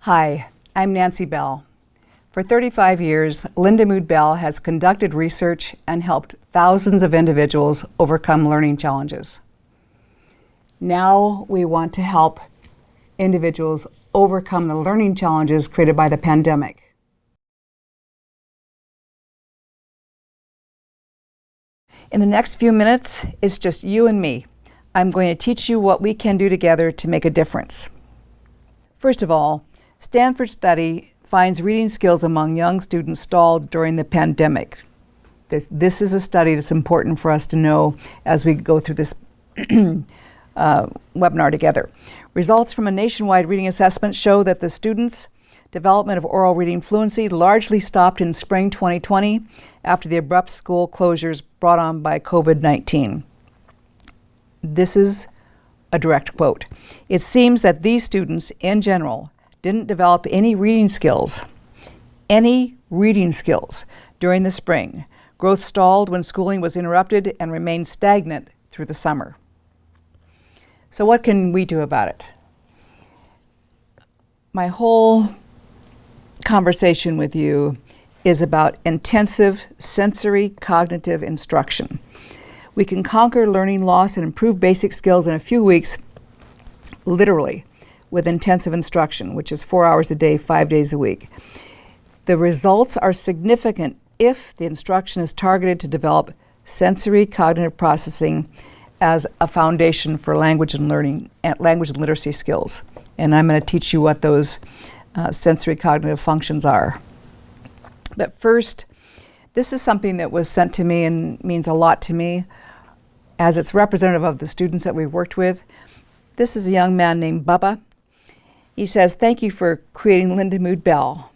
Hi, I'm Nancy Bell. For 35 years, Lindamood-Bell has conducted research and helped thousands of individuals overcome learning challenges. Now we want to help individuals overcome the learning challenges created by the pandemic. In the next few minutes, it's just you and me. I'm going to teach you what we can do together to make a difference. First of all, Stanford study finds reading skills among young students stalled during the pandemic. This is a study that's important for us to know as we go through this webinar together. Results from a nationwide reading assessment show that the students' development of oral reading fluency largely stopped in spring 2020 after the abrupt school closures brought on by COVID-19. This is a direct quote. It seems that these students, in general, didn't develop any reading skills during the spring. Growth stalled when schooling was interrupted and remained stagnant through the summer. So what can we do about it? My whole conversation with you is about intensive sensory cognitive instruction. We can conquer learning loss and improve basic skills in a few weeks, literally, with intensive instruction, which is 4 hours a day, 5 days a week. The results are significant if the instruction is targeted to develop sensory cognitive processing as a foundation for language and literacy skills. And I'm going to teach you what those sensory cognitive functions are. But first, this is something that was sent to me and means a lot to me as it's representative of the students that we've worked with. This is a young man named Bubba. He says, "Thank you for creating Lindamood-Bell.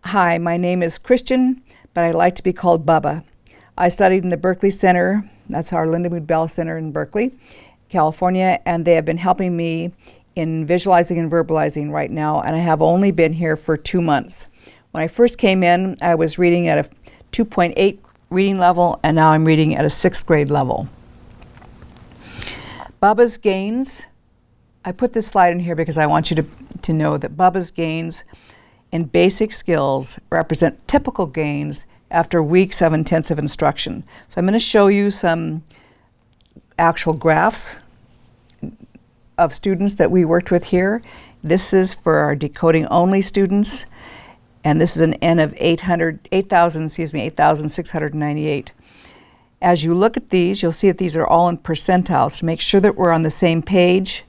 Hi, my name is Christian, but I like to be called Bubba. I studied in the Berkeley Center," that's our Lindamood-Bell Center in Berkeley, California, "and they have been helping me in visualizing and verbalizing right now, and I have only been here for 2 months. When I first came in, I was reading at a 2.8 reading level, and now I'm reading at a 6th grade level." Bubba's gains, I put this slide in here because I want you to know that Bubba's gains in basic skills represent typical gains after weeks of intensive instruction. So I'm going to show you some actual graphs of students that we worked with here. This is for our decoding only students, and this is an N of 8,698. As you look at these, you'll see that these are all in percentiles to make sure that we're on the same page.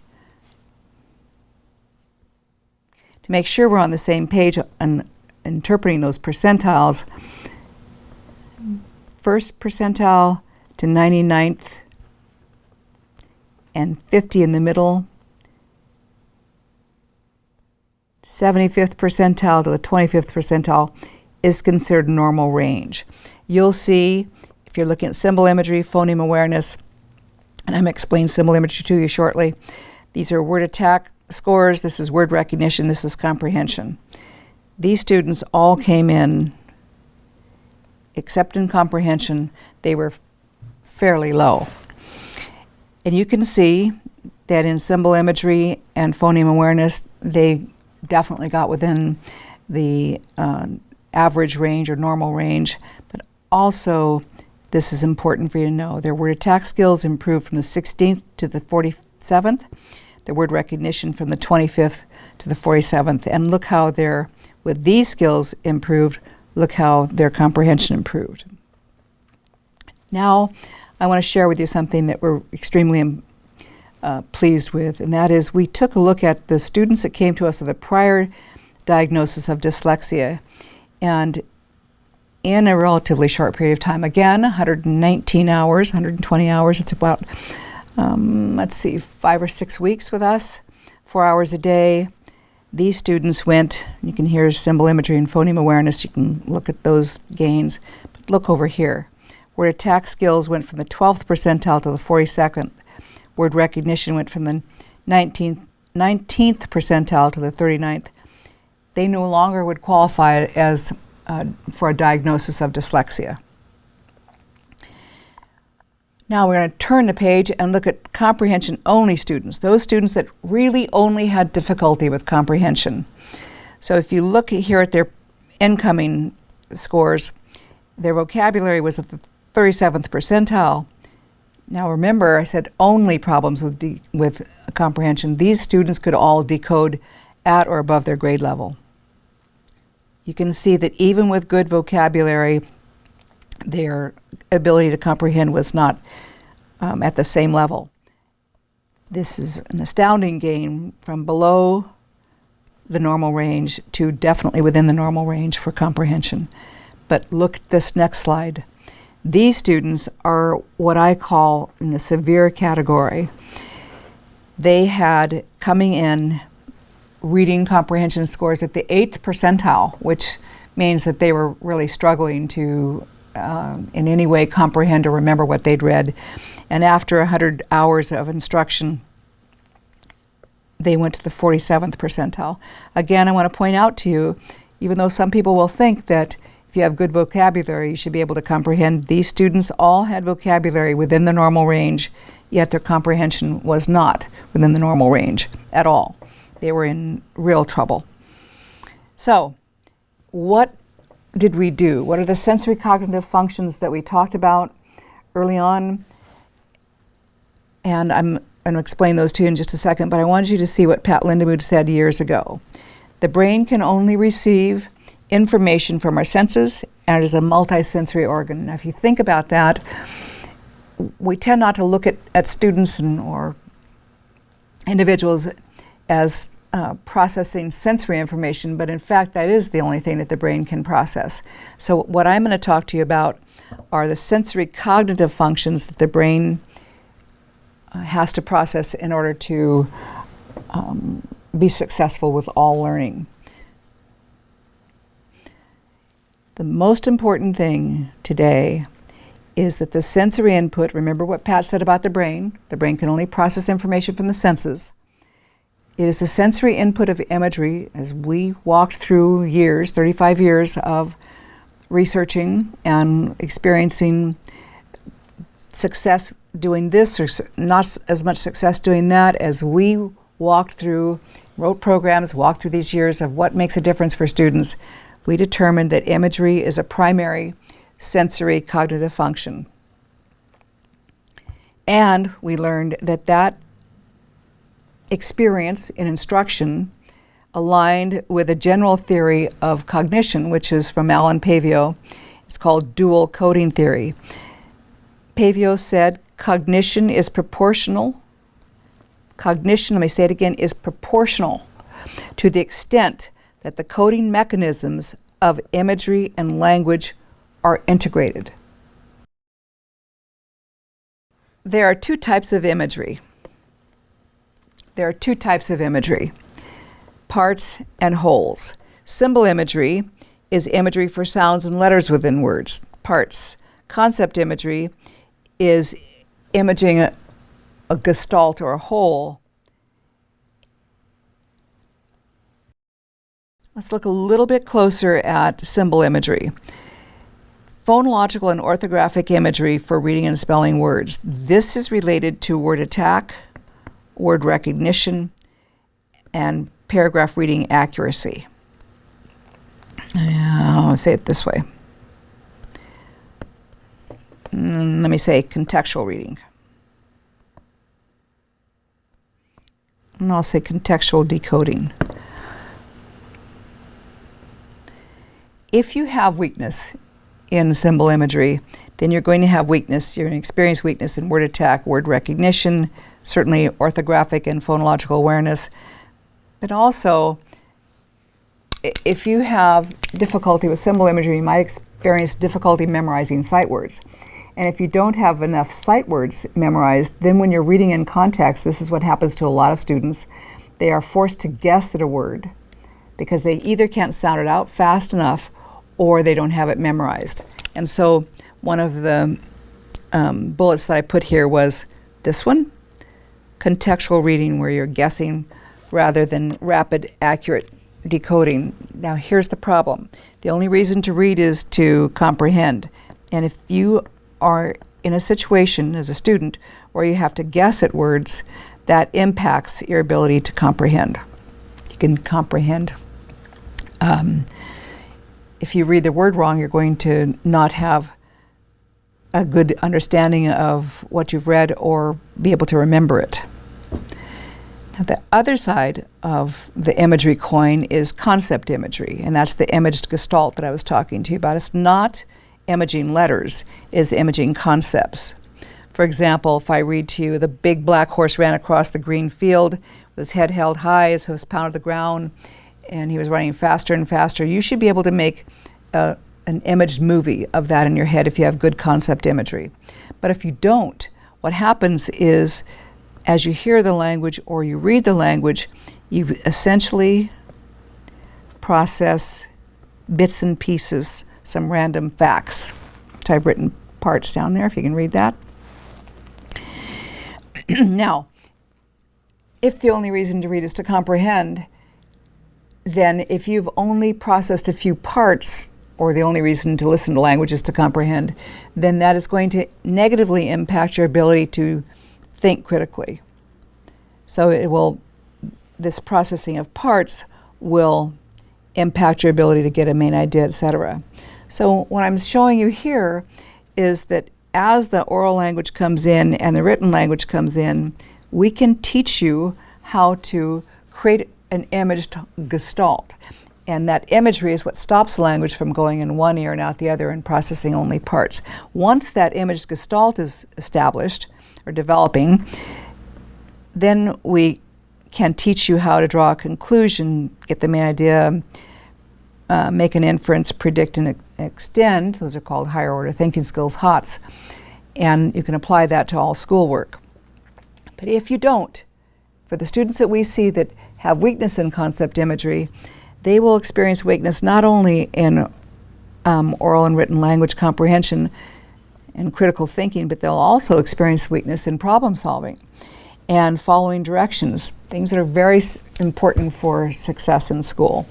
To make sure we're on the same page and interpreting those percentiles, first percentile to 99th and 50 in the middle, 75th percentile to the 25th percentile is considered normal range. You'll see, if you're looking at symbol imagery, phoneme awareness, and I'm going to explain symbol imagery to you shortly, these are word attack scores, this is word recognition, this is comprehension. These students all came in, except in comprehension, they were fairly low. And you can see that in symbol imagery and phoneme awareness, they definitely got within the average range or normal range, but also, this is important for you to know, their word attack skills improved from the 16th to the 47th, their word recognition from the 25th to the 47th, and look how with these skills improved, look how their comprehension improved. Now, I want to share with you something that we're extremely pleased with, and that is we took a look at the students that came to us with a prior diagnosis of dyslexia, and in a relatively short period of time, again, 119 hours, 120 hours, it's about, 5 or 6 weeks with us, 4 hours a day. These students went, you can hear symbol imagery and phoneme awareness, you can look at those gains, but look over here. Word attack skills went from the 12th percentile to the 42nd. Word recognition went from the 19th percentile to the 39th. They no longer would qualify as for a diagnosis of dyslexia. Now we're going to turn the page and look at comprehension-only students, those students that really only had difficulty with comprehension. So if you look here at their incoming scores, their vocabulary was at the 37th percentile. Now remember, I said only problems with comprehension. These students could all decode at or above their grade level. You can see that even with good vocabulary, their ability to comprehend was not at the same level. This is an astounding gain from below the normal range to definitely within the normal range for comprehension. But look at this next slide. These students are what I call in the severe category. They had coming in reading comprehension scores at the 8th percentile, which means that they were really struggling to in any way comprehend or remember what they'd read. And after 100 hours of instruction, they went to the 47th percentile. Again, I want to point out to you, even though some people will think that if you have good vocabulary, you should be able to comprehend, these students all had vocabulary within the normal range, yet their comprehension was not within the normal range at all. They were in real trouble. So, what did we do? What are the sensory cognitive functions that we talked about early on? And I'm going to explain those to you in just a second, but I wanted you to see what Pat Lindamood said years ago. The brain can only receive information from our senses, and it is a multisensory organ. Now, if you think about that, we tend not to look at students or individuals as processing sensory information, but in fact that is the only thing that the brain can process. So what I'm going to talk to you about are the sensory cognitive functions that the brain has to process in order to be successful with all learning. The most important thing today is that the sensory input, remember what Pat said about the brain can only process information from the senses. It is the sensory input of imagery, as we walked through years, 35 years of researching and experiencing success doing this or not as much success doing that, as we walked through, wrote programs, walked through these years of what makes a difference for students. We determined that imagery is a primary sensory cognitive function. And we learned that that experience in instruction aligned with a general theory of cognition, which is from Alan Pavio. It's called dual coding theory. Pavio said cognition is proportional. Cognition, let me say it again, is proportional to the extent that the coding mechanisms of imagery and language are integrated. There are two types of imagery. Parts and wholes. Symbol imagery is imagery for sounds and letters within words. Parts. Concept imagery is imaging a gestalt or a whole. Let's look a little bit closer at symbol imagery. Phonological and orthographic imagery for reading and spelling words. This is related to word attack, word recognition, and paragraph reading accuracy. I'll say it this way. Let me say contextual reading. And I'll say contextual decoding. If you have weakness in symbol imagery, then you're going to have weakness, you're going to experience weakness in word attack, word recognition, certainly orthographic and phonological awareness. But also, if you have difficulty with symbol imagery, you might experience difficulty memorizing sight words. And if you don't have enough sight words memorized, then when you're reading in context, this is what happens to a lot of students. They are forced to guess at a word because they either can't sound it out fast enough or they don't have it memorized. And so one of the bullets that I put here was this one, contextual reading, where you're guessing rather than rapid, accurate decoding. Now here's the problem. The only reason to read is to comprehend. And if you are in a situation as a student where you have to guess at words, that impacts your ability to comprehend. You can comprehend. If you read the word wrong, you're going to not have a good understanding of what you've read or be able to remember it. Now, the other side of the imagery coin is concept imagery, and that's the imaged gestalt that I was talking to you about. It's not imaging letters, it's imaging concepts. For example, if I read to you, the big black horse ran across the green field with his head held high, his hoofs pounded the ground, and he was running faster and faster, you should be able to make an imaged movie of that in your head if you have good concept imagery. But if you don't, what happens is as you hear the language or you read the language, you essentially process bits and pieces, some random facts. So I've written parts down there if you can read that. Now, if the only reason to read is to comprehend, then if you've only processed a few parts, or the only reason to listen to language is to comprehend, then that is going to negatively impact your ability to think critically. So this processing of parts will impact your ability to get a main idea, etc. So what I'm showing you here is that as the oral language comes in and the written language comes in, we can teach you how to create an imaged gestalt. And that imagery is what stops the language from going in one ear and out the other and processing only parts. Once that imaged gestalt is established or developing, then we can teach you how to draw a conclusion, get the main idea, make an inference, predict and extend. Those are called higher order thinking skills, HOTS. And you can apply that to all schoolwork. But if you don't, for the students that we see that have weakness in concept imagery, they will experience weakness not only in oral and written language comprehension and critical thinking, but they'll also experience weakness in problem solving and following directions, things that are very important for success in school.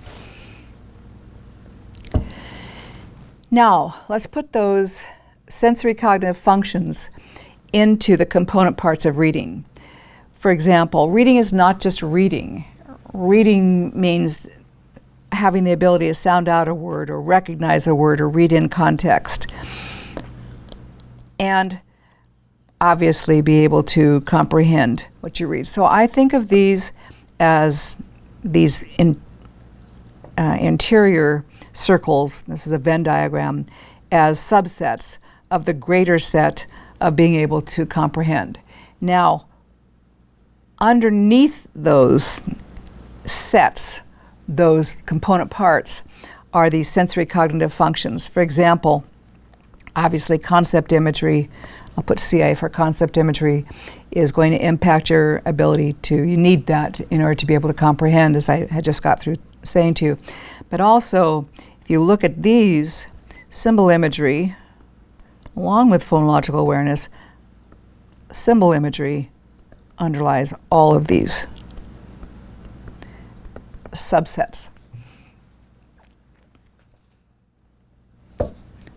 Now, let's put those sensory cognitive functions into the component parts of reading. For example, reading is not just reading. Reading means having the ability to sound out a word or recognize a word or read in context. And obviously be able to comprehend what you read. So I think of these as these interior circles, this is a Venn diagram, as subsets of the greater set of being able to comprehend. Now, underneath those sets, those component parts, are these sensory cognitive functions. For example, obviously concept imagery, I'll put CI for concept imagery, is going to impact your ability to, you need that in order to be able to comprehend, as I had just got through saying to you. But also, if you look at these, symbol imagery, along with phonological awareness, symbol imagery underlies all of these subsets.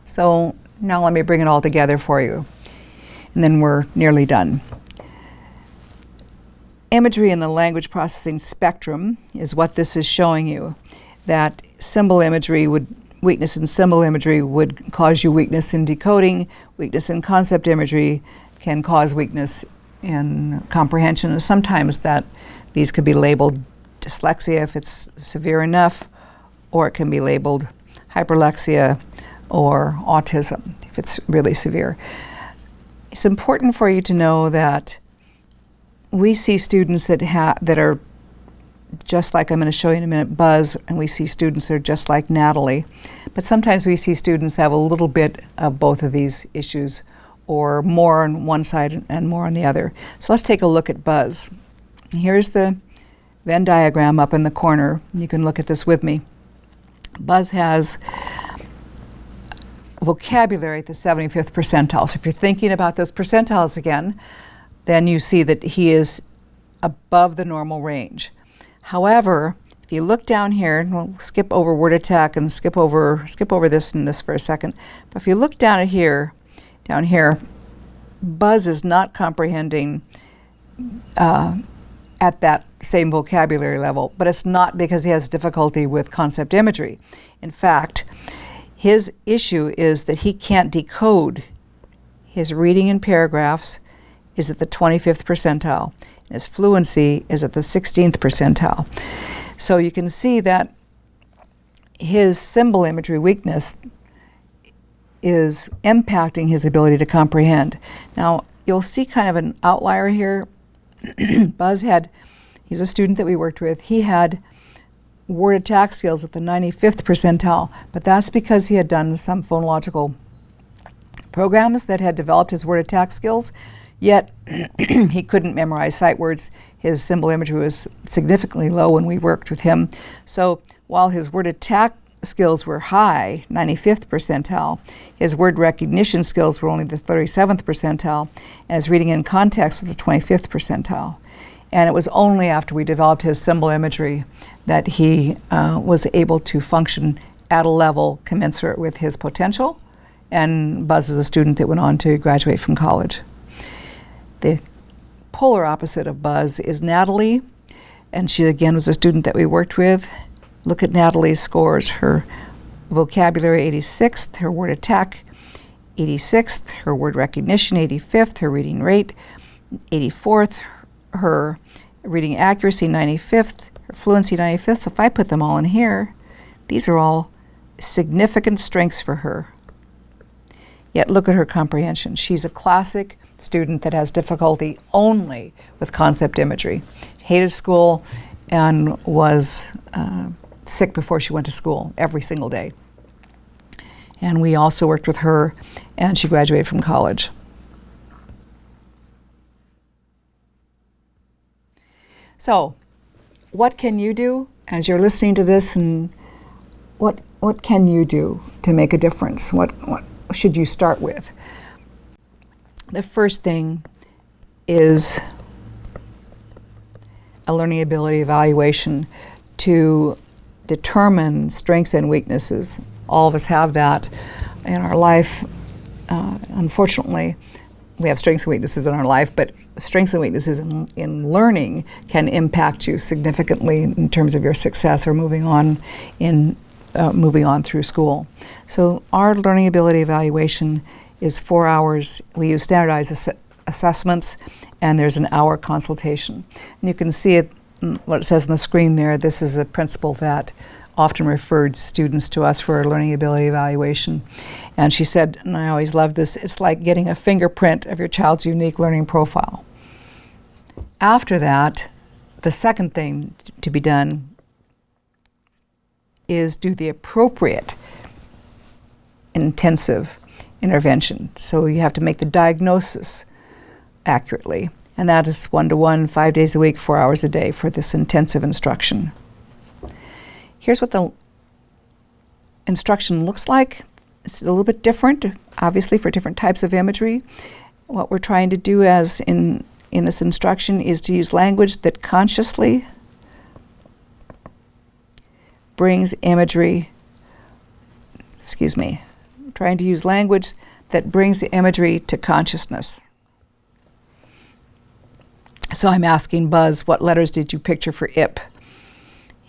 So now let me bring it all together for you, and then we're nearly done. Imagery in the language processing spectrum is what this is showing you, that symbol imagery weakness in symbol imagery would cause you weakness in decoding, weakness in concept imagery can cause weakness in comprehension, and sometimes that these could be labeled dyslexia if it's severe enough, or it can be labeled hyperlexia or autism if it's really severe. It's important for you to know that we see students that are just like I'm going to show you in a minute, Buzz, and we see students that are just like Natalie. But sometimes we see students have a little bit of both of these issues, or more on one side and more on the other. So let's take a look at Buzz. Here's the Venn diagram up in the corner. You can look at this with me. Buzz has vocabulary at the 75th percentile. So if you're thinking about those percentiles again, then you see that he is above the normal range. However, if you look down here, and we'll skip over word attack and skip over this and this for a second. But if you look down here, Buzz is not comprehending at that same vocabulary level, but it's not because he has difficulty with concept imagery. In fact, his issue is that he can't decode. His reading in paragraphs is at the 25th percentile. His fluency is at the 16th percentile. So you can see that his symbol imagery weakness is impacting his ability to comprehend. Now, you'll see kind of an outlier here. Buzz he was a student that we worked with. He had word attack skills at the 95th percentile, but that's because he had done some phonological programs that had developed his word attack skills, yet he couldn't memorize sight words. His symbol imagery was significantly low when we worked with him. So while his word attack skills were high, 95th percentile, his word recognition skills were only the 37th percentile, and his reading in context was the 25th percentile. And it was only after we developed his symbol imagery that he was able to function at a level commensurate with his potential. And Buzz is a student that went on to graduate from college. The polar opposite of Buzz is Natalie, and she again was a student that we worked with. Look at Natalie's scores. Her vocabulary 86th, her word attack 86th, her word recognition 85th, her reading rate 84th, her reading accuracy 95th, her fluency 95th. So if I put them all in here, these are all significant strengths for her. Yet look at her comprehension. She's a classic student that has difficulty only with concept imagery. Hated school and was sick before she went to school every single day. And we also worked with her, and she graduated from college. So, what can you do as you're listening to this, and what can you do to make a difference? What should you start with? The first thing is a learning ability evaluation to determine strengths and weaknesses. All of us have that in our life. Unfortunately, we have strengths and weaknesses in our life, but strengths and weaknesses in learning can impact you significantly in terms of your success or moving on through school. So our learning ability evaluation is 4 hours. We use standardized assessments, and there's an hour consultation. And you can see it, what it says on the screen there. This is a principal that often referred students to us for a learning ability evaluation. And she said, and I always love this, it's like getting a fingerprint of your child's unique learning profile. After that, the second thing to be done is do the appropriate intensive intervention. So you have to make the diagnosis accurately. And that is 1-to-1, 5 days a week, 4 hours a day for this intensive instruction. Here's what the instruction looks like. It's a little bit different, obviously, for different types of imagery. What we're trying to do as in this instruction is to use language that consciously brings imagery, trying to use language that brings the imagery to consciousness. So I'm asking Buzz, what letters did you picture for IP?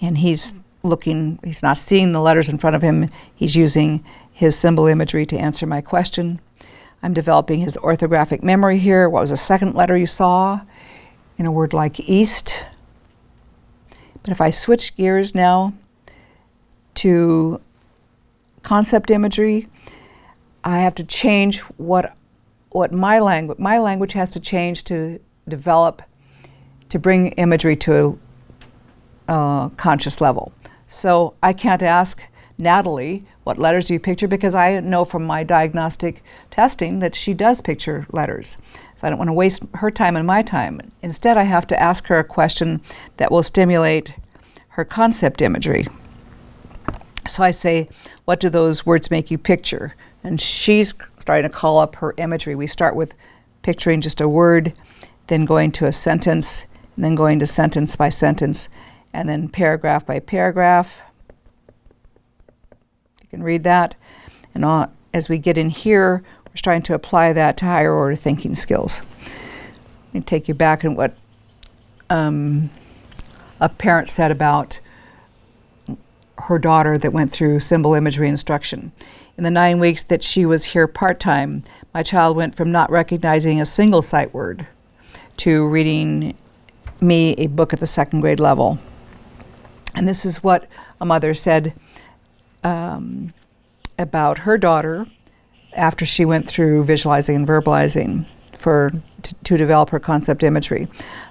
And he's not seeing the letters in front of him. He's using his symbol imagery to answer my question. I'm developing his orthographic memory here. What was the second letter you saw in a word like east? But if I switch gears now to concept imagery, I have to change what my language has to change to develop, to bring imagery to a conscious level. So I can't ask Natalie, what letters do you picture? Because I know from my diagnostic testing that she does picture letters. So I don't want to waste her time and my time. Instead, I have to ask her a question that will stimulate her concept imagery. So I say, what do those words make you picture? And she's starting to call up her imagery. We start with picturing just a word, then going to a sentence, and then going to sentence by sentence, and then paragraph by paragraph. You can read that. And as we get in here, was trying to apply that to higher order thinking skills. Let me take you back in what a parent said about her daughter that went through symbol imagery instruction. In the 9 weeks that she was here part-time, my child went from not recognizing a single sight word to reading me a book at the 2nd grade level. And this is what a mother said about her daughter after she went through visualizing and verbalizing to develop her concept imagery.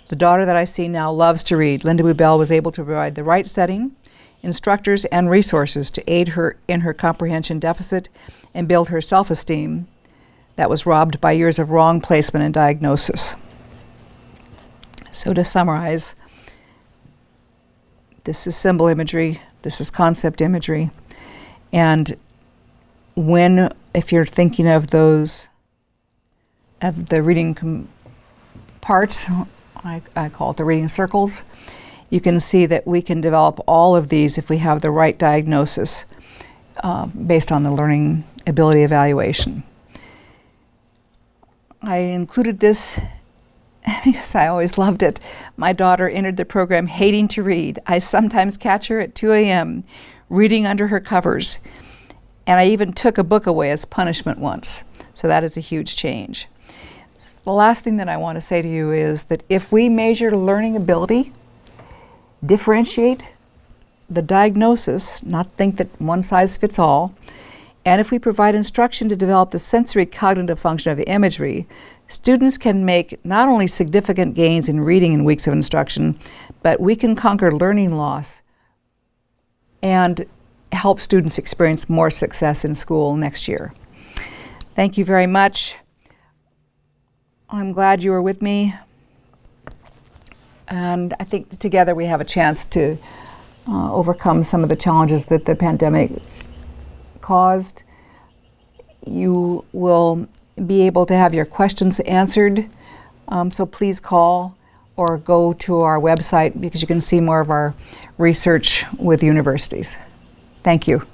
The daughter that I see now loves to read. Lindamood-Bell was able to provide the right setting, instructors, and resources to aid her in her comprehension deficit and build her self-esteem that was robbed by years of wrong placement and diagnosis. So to summarize, this is symbol imagery, this is concept imagery, and if you're thinking of those, the reading parts, I call it the reading circles, you can see that we can develop all of these if we have the right diagnosis based on the learning ability evaluation. I included this because I always loved it. My daughter entered the program hating to read. I sometimes catch her at 2 a.m. reading under her covers, and I even took a book away as punishment once. So that is a huge change. The last thing that I want to say to you is that if we measure learning ability, differentiate the diagnosis, not think that one size fits all, and if we provide instruction to develop the sensory cognitive function of the imagery, students can make not only significant gains in reading in weeks of instruction, but we can conquer learning loss and help students experience more success in school next year. Thank you very much. I'm glad you were with me. And I think together we have a chance to overcome some of the challenges that the pandemic caused. You will be able to have your questions answered, so please call or go to our website because you can see more of our research with universities. Thank you.